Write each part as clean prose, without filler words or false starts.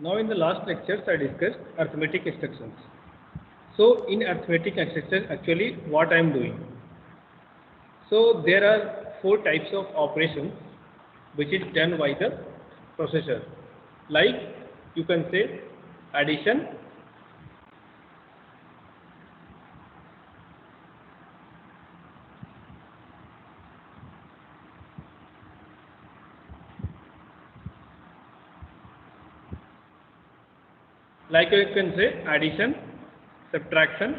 Now in the last lectures I discussed arithmetic instructions. So in arithmetic instructions actually what I am doing. So there are 4 types of operations which is done by the processor. Like you can say addition, subtraction,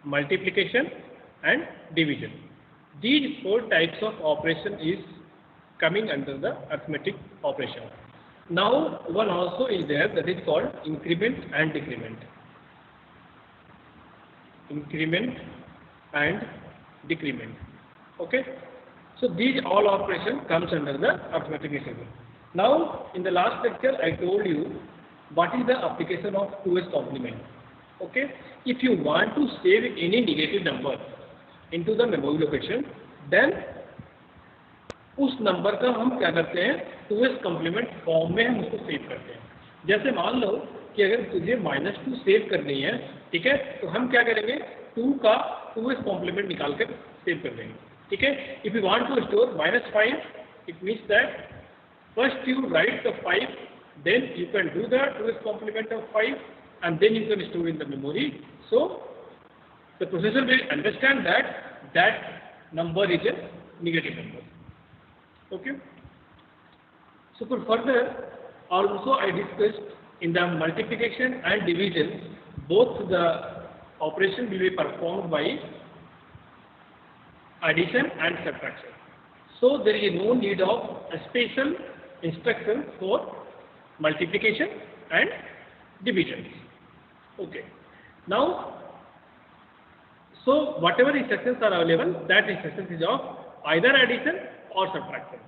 multiplication and division. These 4 types of operation is coming under the arithmetic operation. Now one also is there that is called increment and decrement. Increment and decrement. Okay. So these all operations comes under the arithmetic instruction. Now in the last lecture I told you what is the application of 2's complement. Okay. If you want to save any negative number into the memory location, then उस number का हम क्या करते हैं 2's complement form में हम उसको save करते हैं. जैसे मान लो कि अगर तुझे -2 सेव करनी है, ठीक है, तो हम क्या करेंगे 2 का 2's complement निकाल कर सेव कर देंगे. ठीक है. If you want to store -5, it means that first you write the 5, then you can do the 2's complement of 5 and then you can store in the memory. So the processor will understand that that number is a negative number. Okay. So for further also I discussed in the multiplication and division both the operation will be performed by addition and subtraction. So there is no need of a special instruction for multiplication and division. Okay. Now, so whatever instructions are available, that instructions is of either addition or subtraction.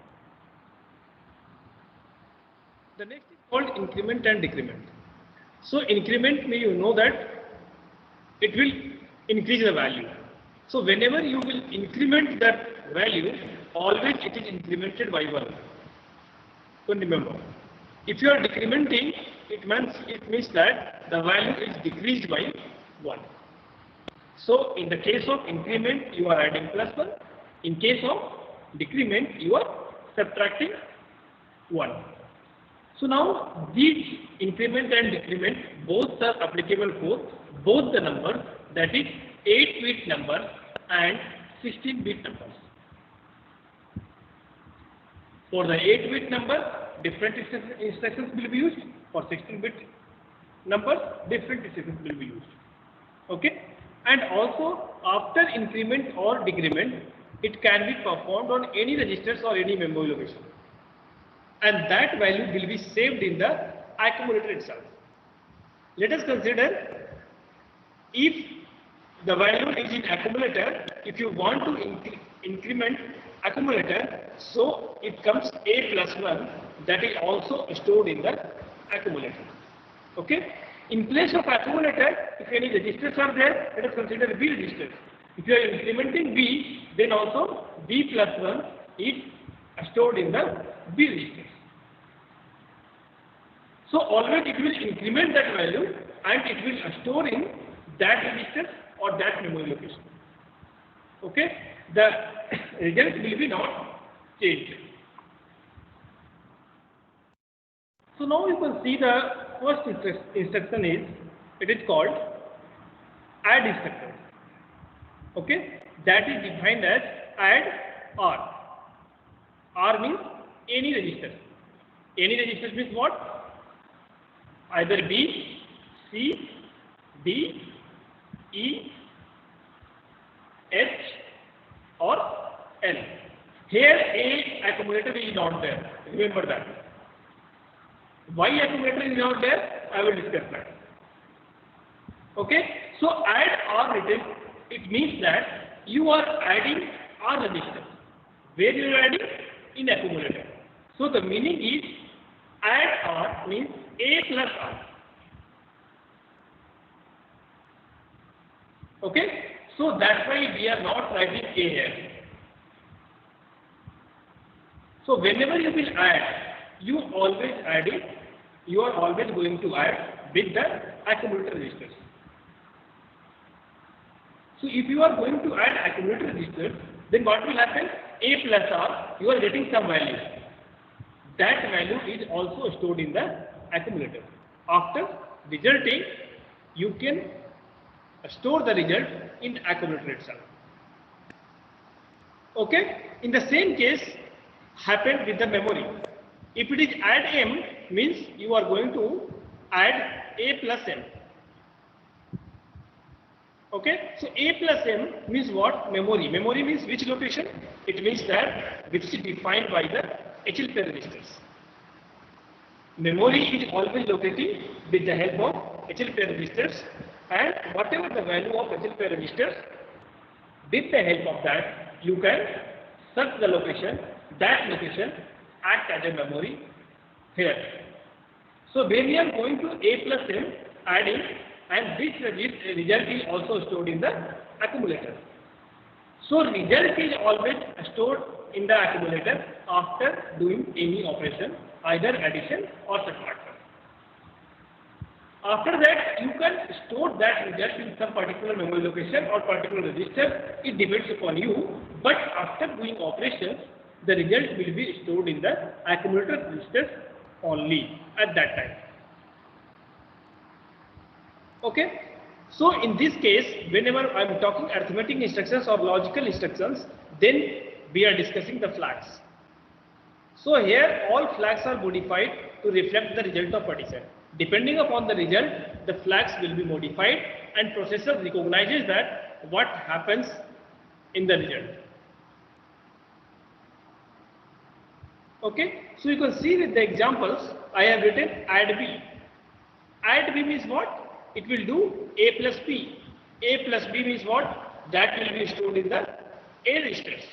The next is called increment and decrement. So increment means you know that it will increase the value. So whenever you will increment that value, always it is incremented by 1. So remember, if you are decrementing, it means that the value is decreased by 1. So in the case of increment, you are adding +1. In case of decrement, you are subtracting 1. So now these increment and decrement both are applicable for both the numbers, that is 8-bit numbers and 16-bit numbers. For the 8-bit number, different instructions will be used. For 16-bit numbers, different instructions will be used. Okay. And also after increment or decrement, it can be performed on any registers or any memory location, and that value will be saved in the accumulator itself. Let us consider if the value is in accumulator. If you want to increment accumulator, so it comes a +1, that is also stored in the accumulator. Okay. In place of accumulator, if any registers are there, let us consider B registers. If you are incrementing B, then also B +1 is stored in the B registers. So always it will increment that value and it will store in that register or that memory location. Okay. The result will be not changed. So now you can see the first instruction is, it is called add instruction. Okay. That is defined as add R. R means any register. Any register means what? Either B, C, D, E, H or L. Here A accumulator is not there. Remember that. Why accumulator is not there? I will discuss that. Okay. So add R written, it means that you are adding R register. Where you are adding? In accumulator. So the meaning is add R means A plus R. Okay. So that's why we are not writing A here. So whenever you will add, you always add it you are always going to add with the accumulator registers. So if you are going to add accumulator registers, then what will happen? A plus R, you are getting some value. That value is also stored in the accumulator. After resulting, you can store the result in accumulator itself. Okay? In the same case happened with the memory. If it is add M, means you are going to add A plus M. Okay? So A plus M means what? Memory. Memory means which location? It means that which is defined by the HL pair registers. Memory is always located with the help of HL pair registers, and whatever the value of HL pair registers, with the help of that you can search the location. That location acts as a memory here. So when we are going to A plus M adding, and this result is also stored in the accumulator. So result is always stored in the accumulator after doing any operation, either addition or subtraction. After that, you can store that result in some particular memory location or particular register. It depends upon you. But after doing operations, the result will be stored in the accumulator registers only at that time. Okay? So in this case, whenever I am talking arithmetic instructions or logical instructions, then we are discussing the flags. So here all flags are modified to reflect the result of addition. Depending upon the result, the flags will be modified and processor recognizes that what happens in the result. Okay, so you can see with the examples, I have written add B. Add B means what? It will do A plus B. A plus B means what? That will be stored in the A registers.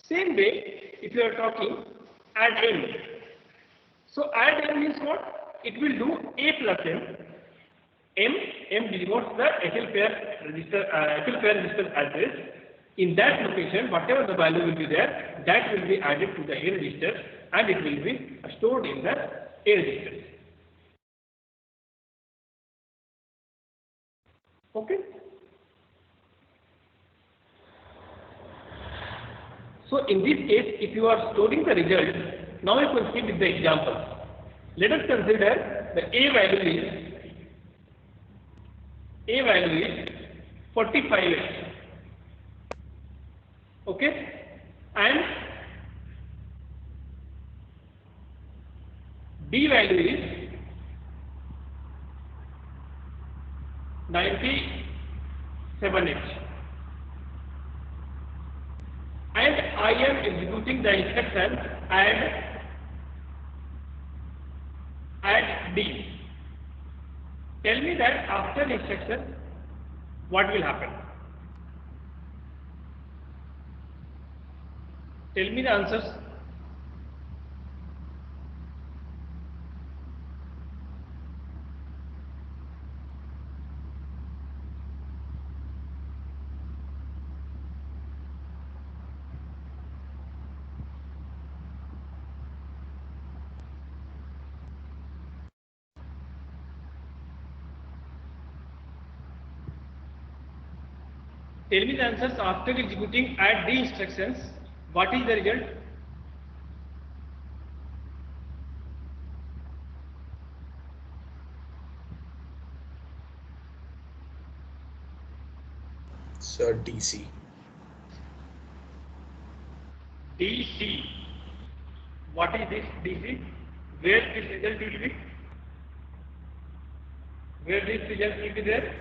Same way, if you are talking add M. So add M means what? It will do A plus M. M denotes the HL pair register address. In that location, whatever the value will be there, that will be added to the A register and it will be stored in the A register. Okay. So in this case, if you are storing the result, now you can see with the example. Let us consider the A value is 45x. Okay, and B value is 97x, and I am executing the instruction add D. Tell me that after instruction, what will happen? Tell me the answers. Tell me the answers after executing add D instructions. What is the result? Sir, DC. DC. What is this DC? Where this result will be? Where this result will be there?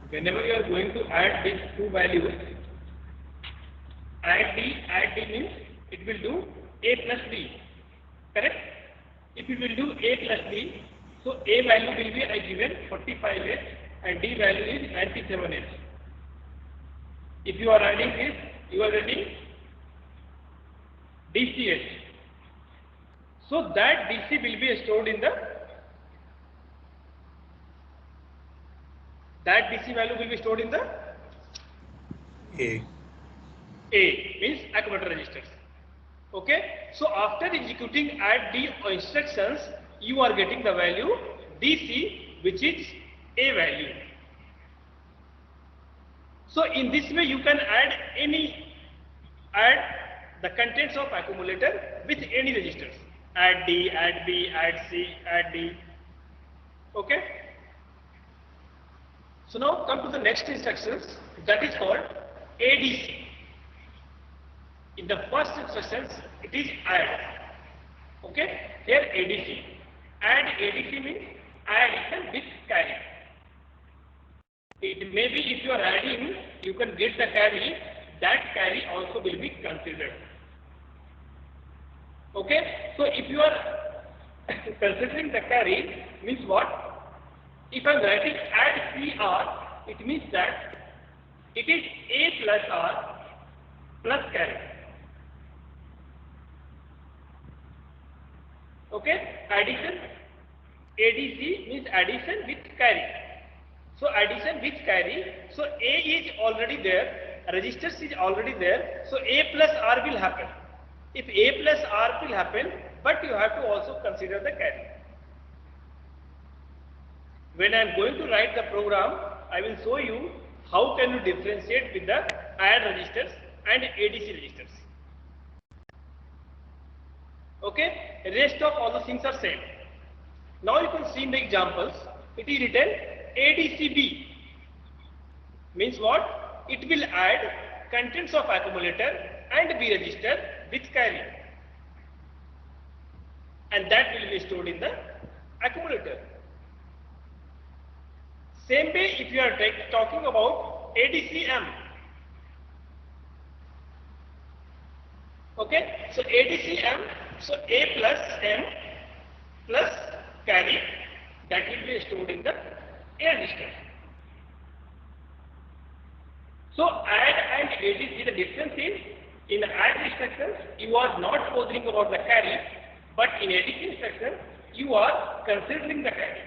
Whenever you are going to add these two values, add D means it will do A plus B, correct? If it will do A plus B, so A value will be I given 45H and D value is 97H. If you are adding this, you are getting DCH. So that DC will be stored in that DC value will be stored in the A. A means accumulator registers. Okay, so after executing add D instructions, you are getting the value DC, which is A value. So in this way you can add the contents of accumulator with any registers. Add D, add B, add C, add D. Okay. So now come to the next instructions, that is called ADC. In the first instructions it is add. Okay, here ADC. Add ADC means addition with carry. It may be if you are adding, you can get the carry, that carry also will be considered. Okay, so if you are considering the carry, means what? If I am writing add CR, it means that it is A plus R plus carry. Okay, addition, ADC means addition with carry. So addition with carry, so A is already there, registers is already there, so A plus R will happen. If A plus R will happen, but you have to also consider the carry. When I am going to write the program, I will show you how can you differentiate with the add registers and ADC registers. Okay, rest of all the things are same. Now you can see in the examples, it is written ADCB. Means what? It will add contents of accumulator and B register with carry. And that will be stored in the accumulator. Same way if you are talking about ADCM. Okay, so ADCM, so A plus M plus carry, that will be stored in the A register. So add and ADC, the difference is in add instructions you are not bothering about the carry, but in ADC instruction you are considering the carry.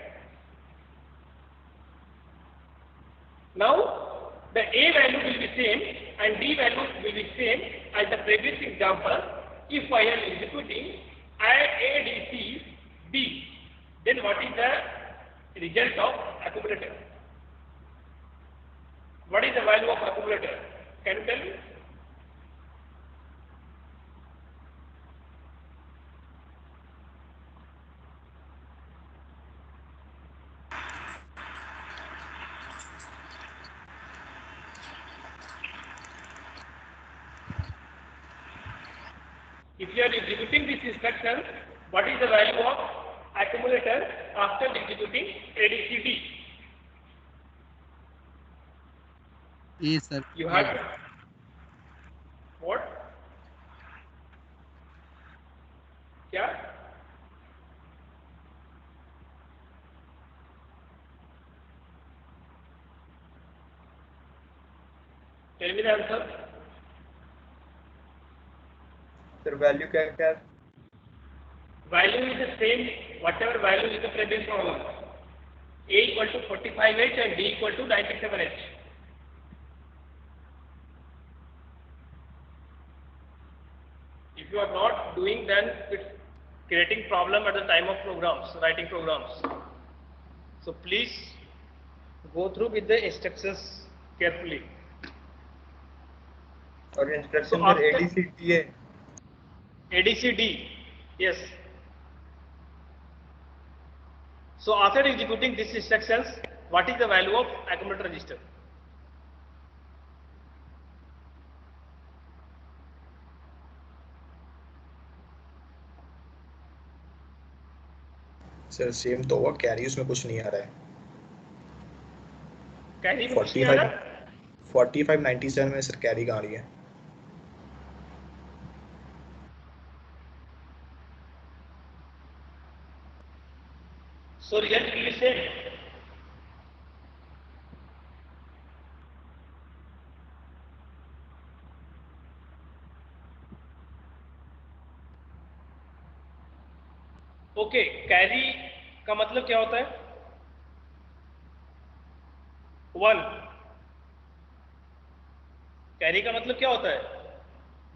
Now the A value will be same and D value will be same as the previous example. If I am executing add ADC B, then what is the result of accumulator? What is the value of accumulator? Can you tell me? If you are executing this instruction, what is the value of accumulator after executing ADCD? A, sir. You have to, what? Yeah? Tell me the answer. Sir, value क्या है? Value is the same, whatever value is the previous problem. A equal to 45H and D equal to 97H. If you are not doing, then it's creating problem at the time of programs, writing programs. So please go through with the instructions carefully. और instruction So sir after- ADCD है. ADCD, yes. So after executing these instructions, what is the value of accumulator register? Sir same तो हुआ, carry उसमें कुछ नहीं आ रहा है. Carry में कुछ नहीं आ रहा? 4597 में सर कैरी कहाँ आ रही है? So result will be same. Okay, carry का मतलब क्या होता है? 1. कैरी का मतलब क्या होता है?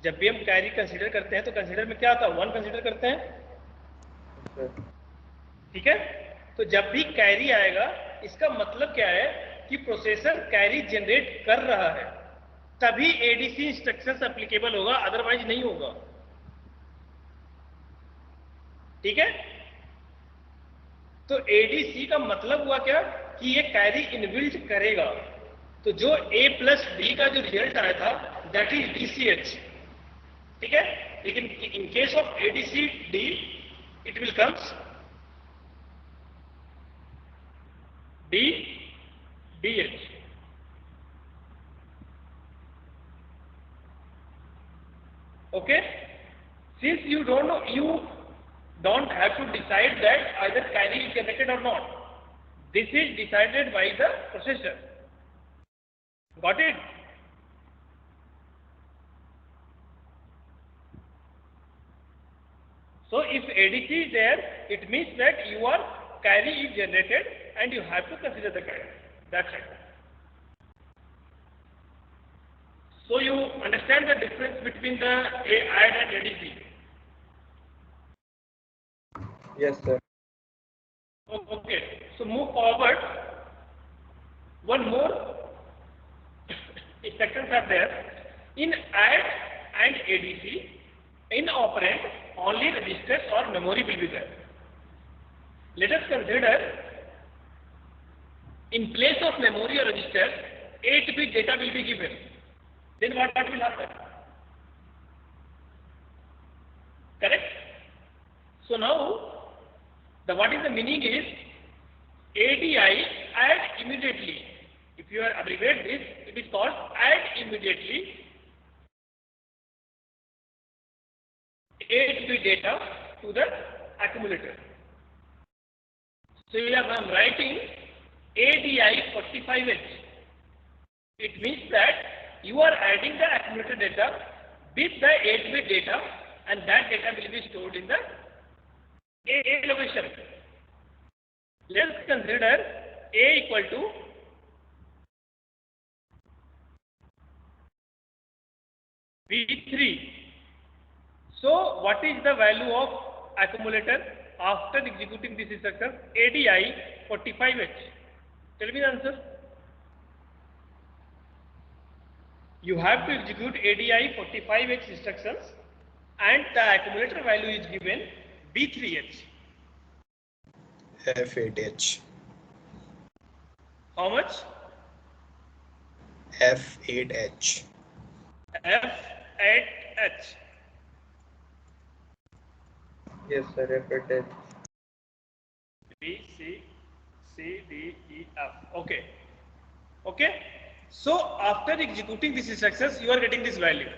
जब भी हम कैरी कंसीडर करते हैं तो कंसीडर में क्या आता है? 1 कंसीडर करते हैं, सर ठीक है। तो जब भी कैरी आएगा इसका मतलब क्या है कि प्रोसेसर कैरी जनरेट कर रहा है, तभी एडीसी इंस्ट्रक्शंस एप्लीकेबल होगा, अदरवाइज नहीं होगा, ठीक है। तो एडीसी का मतलब हुआ क्या कि ये कैरी इनबिल्ट करेगा। तो जो a प्लस डी का जो रिजल्ट आया था दैट इज डीसीएच, ठीक है। लेकिन in case of ADC D it will comes D DH, okay. Since you don't have to decide that either carry is generated or not, this is decided by the processor. Got it? So if ADC is there, it means that your carry is generated and you have to consider the carry. That's it. So you understand the difference between the add and ADC. yes sir. Okay, so move forward. One more instructions are there. In add and ADC, in operand, only registers or memory will be there. Let us consider in place of memory or register, 8-bit data will be given. Then what will happen? Correct? So now, what is the meaning is ADI, add immediately. If you abbreviate this, it is called add immediately 8-bit data to the accumulator. So here I am writing ADI 45H. It means that you are adding the accumulator data with the 8-bit data, and that data will be stored in the A location. Let us consider A equal to V3. So what is the value of accumulator after executing this instruction ADI 45H? Tell me the answer. You have to execute ADI 45H instructions and the accumulator value is given B3H. F8H. How much? F8H. F8H. Yes sir, F8H. B, C, D, E, F. Okay. Okay. So after executing these instructions, you are getting this value.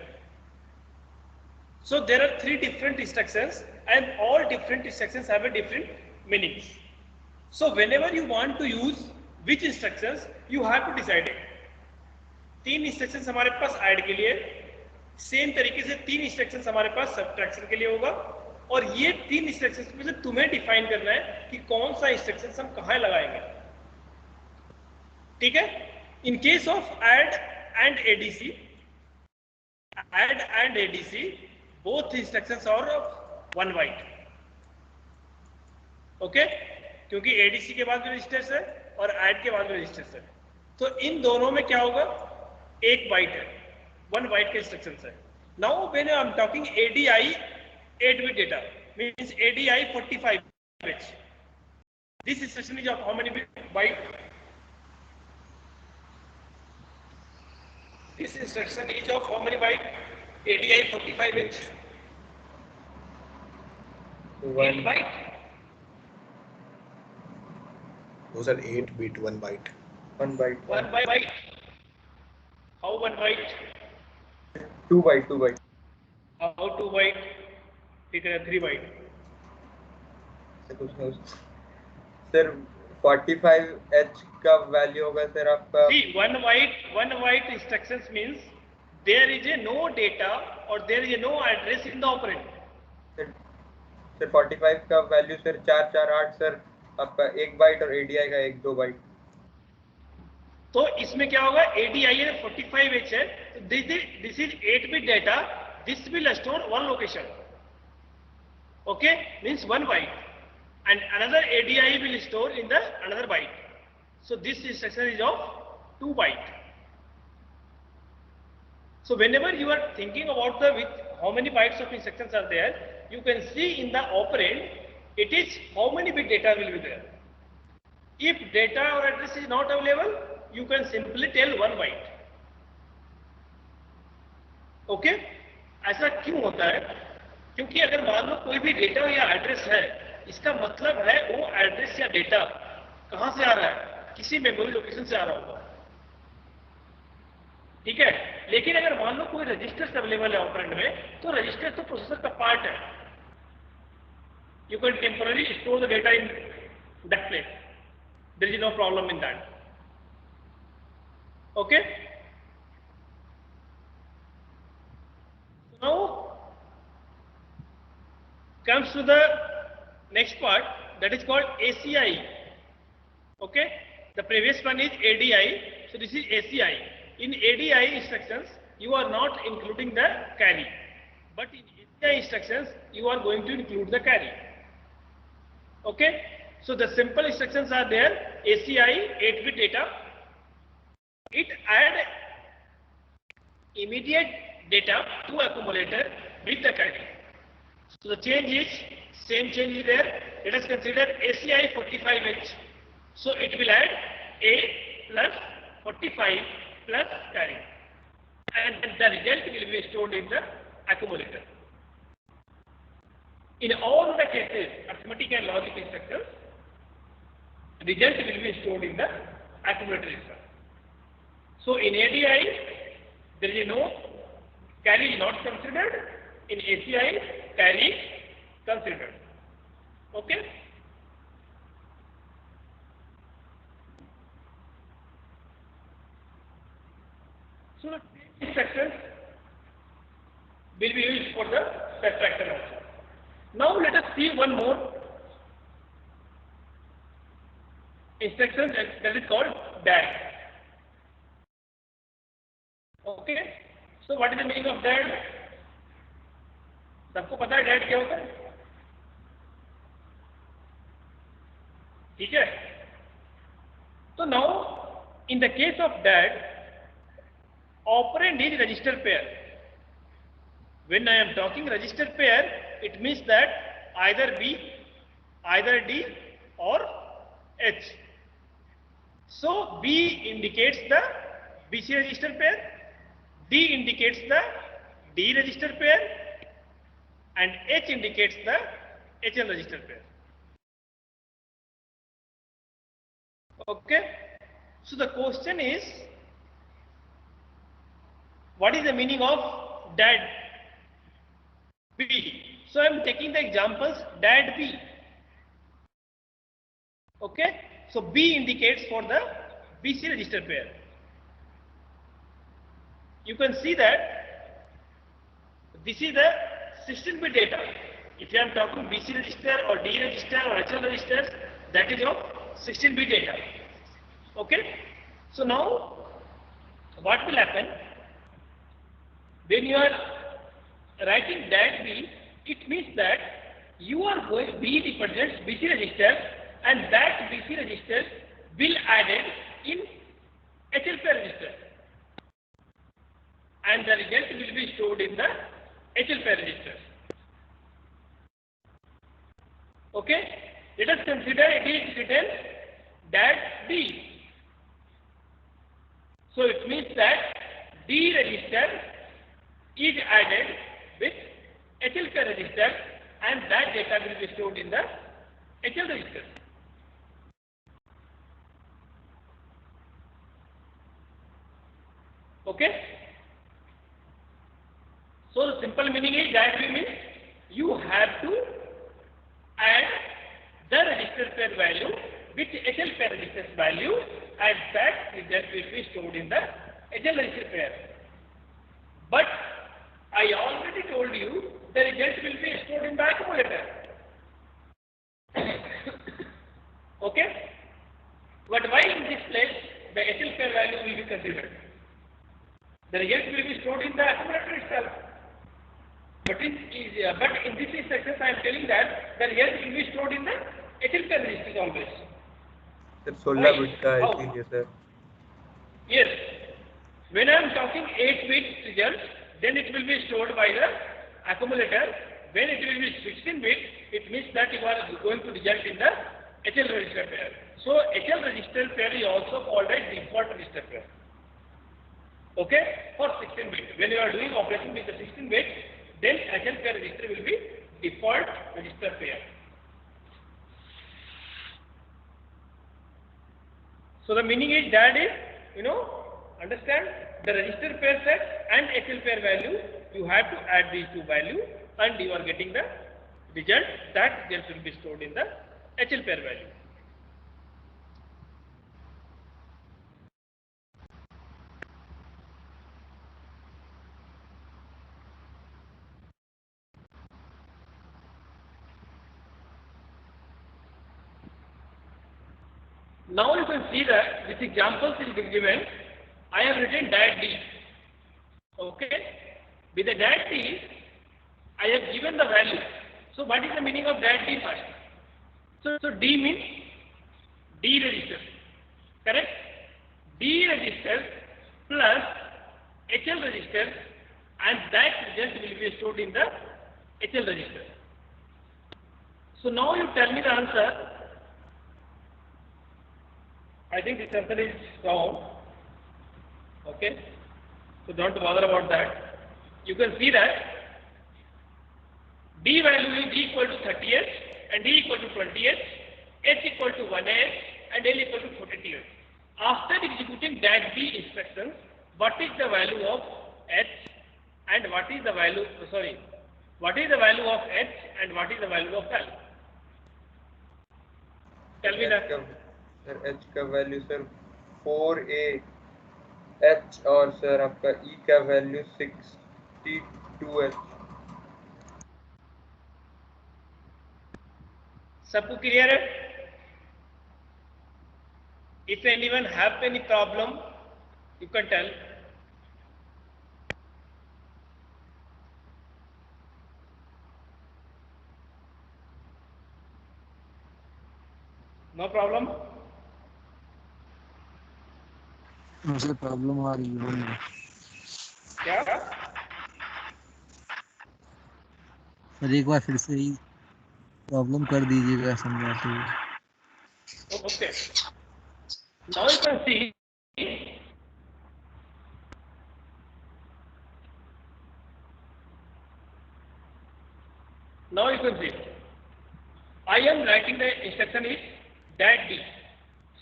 So there are 3 different instructions and all different instructions have a different meanings. So whenever you want to use which instructions, you have to decide it. 3 instructions हमारे पास add के लिए, same तरीके से 3 instructions हमारे पास subtraction के लिए होगा, और ये 3 instructions में से तुम्हें डिफाइन करना है कि कौन सा instructions हम कहाँ लगाएंगे, ठीक है। In case of add and ADC, both instructions are of 1 byte. Okay, क्योंकि एडीसी के बाद भी रजिस्टर्स है और ऐड के बाद भी रजिस्टर्स है, तो इन दोनों में क्या होगा, 1 बाइट है, 1 बाइट के इंस्ट्रक्शंस है। Now when I am talking ADI 8-bit data means ADI 45H. This instruction is of how many byte? This instruction is of how many byte? ADI 45H. 1 byte. Those are 8-bit, 1 byte. 1 byte. 1 byte. How 1 byte? 2 byte, 2 byte. How 2 byte? ठीक है, 3 byte. कुछ नहीं sir, 45H का value होगा sir आपका। See, 1 byte instructions means there is a no data or there is a no address in the operand. Sir 45 का value sir 448 sir आपका 1 bite और ADI का 1-2 बाइट। तो इसमें क्या होगा, ADI 45H है, तो this is 8 bit data, this will store one location, okay, means one byte, and another ADI will store in the another byte. So this instruction is of 2 byte. So whenever you are thinking about the with how many bytes of instructions are there, you can see in the operand it is how many bit data will be there. If data or address is not available, you can simply tell 1 byte. Okay ऐसा क्यों होता है? क्योंकि अगर मान लो कोई भी data या एड्रेस है, इसका मतलब है वो एड्रेस या डेटा कहां से आ रहा है, किसी मेमोरी लोकेशन से आ रहा होगा, ठीक है। लेकिन अगर मान लो कोई रजिस्टर्स अवेलेबल है ऑपरेंड में, तो रजिस्टर तो प्रोसेसर का पार्ट है, you can temporary store the data in that place, there is no problem in that, okay. Now comes to the next part, that is called ACI. Okay, the previous one is ADI, so this is ACI. In ADI instructions, you are not including the carry, but in ACI instructions, you are going to include the carry. Okay, so the simple instructions are there. ACI 8-bit data, it add immediate data to accumulator with the carry. So the change is, same change is there. Let us consider ACI 45H. So it will add A plus 45 plus carry, and the result will be stored in the accumulator. In all the cases, arithmetic and logic instructions, result will be stored in the accumulator itself. So in ADI, there is no carry is not considered. In ACI, carry is considered. Okay. So the same instructions will be used for the subtractor also. Now let us see one more instruction, that is called DAD. Okay. So what is the meaning of DAD? सबको पता है DAD क्या होता है, ठीक है। तो now in the case of DAD, operand is register pair. When I am talking register pair, it means that either B, either D or H. So B indicates the BC register pair, D indicates the D register pair, and H indicates the HL register pair. Okay. So the question is, what is the meaning of DAD B? So I am taking the examples DAD B. Okay. So B indicates for the BC register pair. You can see that this is the 16-bit data. If you are talking BC register or D register or HL registers, that is of 16-bit data. Okay. So now what will happen when you are writing DAD B? It means that you are going, B represents BC register, and that BC register will added in HL pair register, and the result will be stored in the HL pair register. Okay. Let us consider it is written DAD D. So it means that D register is added with HL pair register, and that data will be stored in the HL register. Okay. So the simple meaning is that means you have to add the register pair value with HL pair register value, and that result will be stored in the HL register pair. But I already told you the result will be stored in the accumulator. Okay. But why in this place the HL pair value will be considered. The result will be stored in the accumulator itself. But in this instruction, I am telling that the result will be stored in the HL pair register always. Sir 16 bit का How? इसीलिए sir. Yes. When I am talking 8-bit result, then it will be stored by the accumulator. When it will be 16-bit, it means that you are going to result in the HL register pair. So HL register pair is also called as default register pair. Okay? For 16-bit. When you are doing operation with the 16-bit, then HL pair register will be default register pair. So the meaning is that is, understand the register pair set and HL pair value, you have to add these two values and you are getting the result. That result will be stored in the HL pair value. Now you can see that with examples in the given, I have written DAT D. Okay? With the DAT D, I have given the value. So what is the meaning of DAT D first? So D means D register. Correct? D register plus HL register, and that result will be stored in the HL register. So now you tell me the answer. I think this answer is wrong. Okay? So don't bother about that. You can see that D value is equal to 30H and D equal to 20H, H equal to 1H and L equal to 42H. After executing that D instructions, what is the value of H and what is the value, what is the value of H and what is the value of L? Tell me that. Sir H का value sir 4A H और sir आपका E का value 62H. सबको clear है? If anyone have any problem, you can tell. No problem? मुझे problem आ रही है. क्या? सर एक बार फिर से ही प्रॉब्लम कर दीजिएगा समझाते हुए. Okay. Now you can see. Now you can see. I am writing the instruction is DAT D.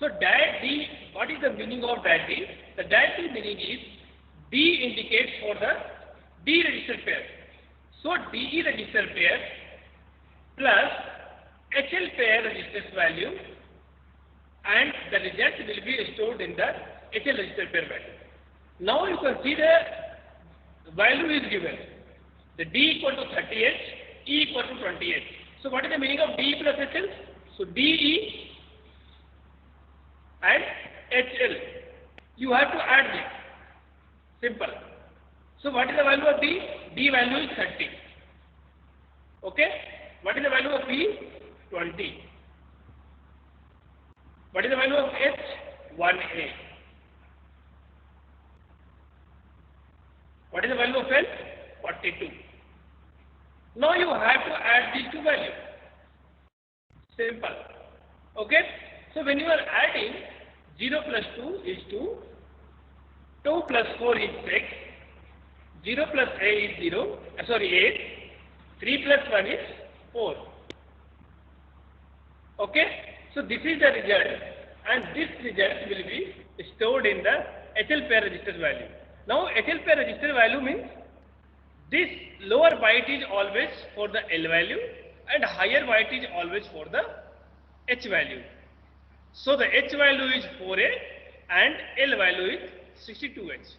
So DAT D, what is the meaning of DAT D? The DAT D meaning is D indicates for the D register pair. So DE register pair plus HL pair registers value, and the result will be stored in the HL register pair value. Now you can see the value is given. The D equal to 30H, E equal to 20H. So what is the meaning of DE plus HL? So DE and HL. You have to add this. Simple. So what is the value of D? D value is 30. Okay? What is the value of B? 20. What is the value of H? 1A. What is the value of L? 42. Now you have to add these two values. Simple. Okay? So when you are adding, 0 plus 2 is 2, 2 plus 4 is 6, 0 plus A is 8, 3 plus 1 is 4. Okay? So this is the result, and this result will be stored in the HL pair register value. Now HL pair register value means this lower byte is always for the L value and higher byte is always for the H value. So the H value is 4A and L value is 62H.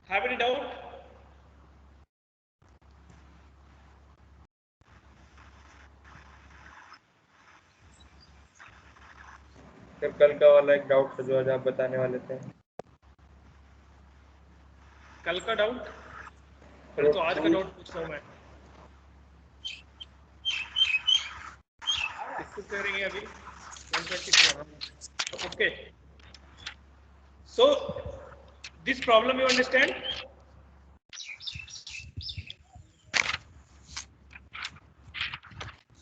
Have any doubt? Sir कल का वाला एक doubt था जो आज आप बताने वाले थे। कल का डाउट? पहले तो आज का डाउट पूछ रहा हूँ मैं। किसको करेंगे अभी? 124. Okay. So this problem you understand?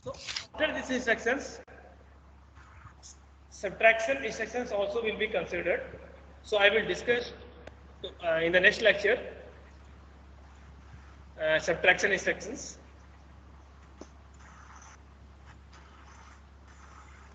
So after these instructions, subtraction instructions also will be considered. So I will discuss in the next lecture subtraction instructions.